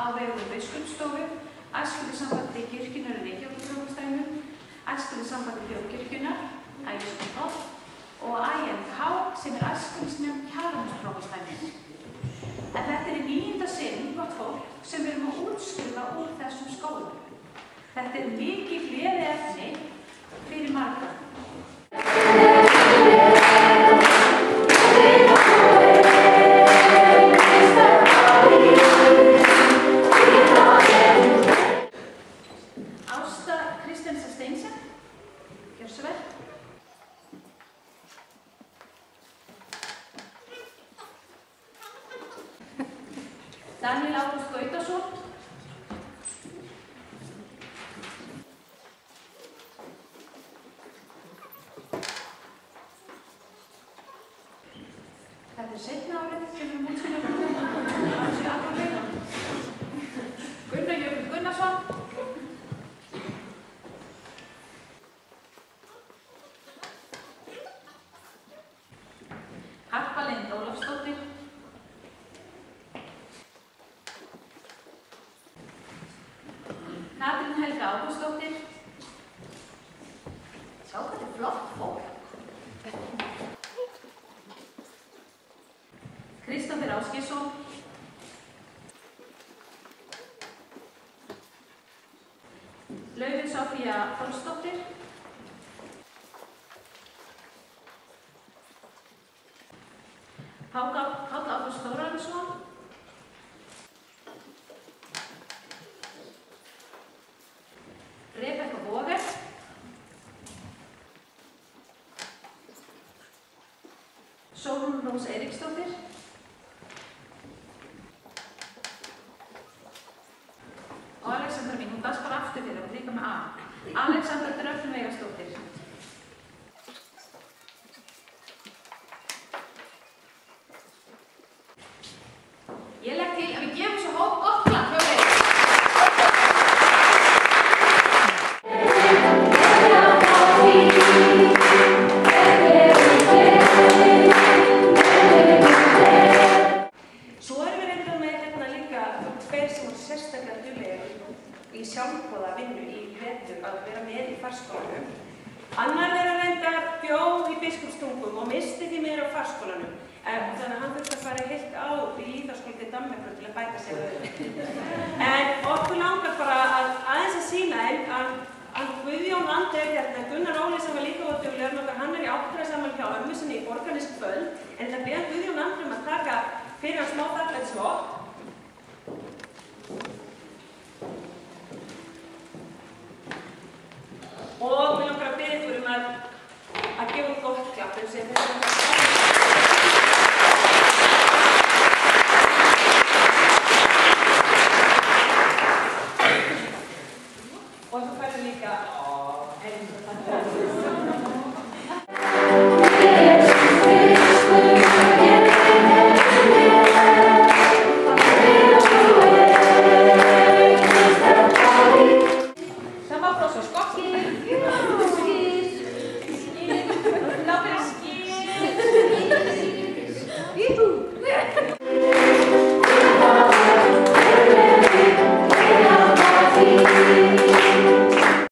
á vegum Biskupsstofu, Æskulýðssambandi kirkjunnar í Reykjavíkurprófastsdæmum, Æskulýðssambandi þjóðkirkjunnar, Ægiskontoll og IMK sem Æskulýðsnefnd Kjalarnesprófastsdæmis. En þetta er í 9. sinn, gott fólk, sem við erum að útskrifa úr þessum skólum. Þetta er mikið gleðiefni fyrir marga. Ásta Kristensen Steinsen, gjör svo vel. Daniel Ágúst Gautason. Þetta er seinna árið sem við erum útskrifa á þessu alvarlega. Gunnar Jökull Gunnarsson. Harpa Lind Ólafsdóttir. Katrín Helga Ágústsdóttir. Sjá hvað þetta er flott fólk. Kristoffer Ásgeirsson. Laufey Sofía Þórsdóttir. Páll Ágúst Þórarinsson. Rebekka Boger. Sólrún Rós Eiríksdóttir. Og Alexandra mín, hún das bara aftur fyrir, hún líka með A. Alexandra Dröfn Veigarsdóttir. Ég legg til að við gefum svo hóp gott klapp hjá þeim. Svo erum við reyndar með hérna líka tveir sem voru sérstaklega duglegir í sjálfboða vinnu í vetur að vera með í farskólanum. Annar þeirra reyndar bjó í Biskupstungum og misti því meira á farskólanum. Þannig að hann þurfti að fara heilt ár í Lýðháskóla til Danmerkur til að bæta sig við. En okkur langar bara aðeins að sýna að Guðjón Andri er hérna, Gunnar Óli sem var líka á duglegur okkar, hann er í áttræðisafmæli hjá ömmu sinni í Borgarneskvöld, en það beðið Guðjón Andri að taka fyrir hann smá þakklætisvopp.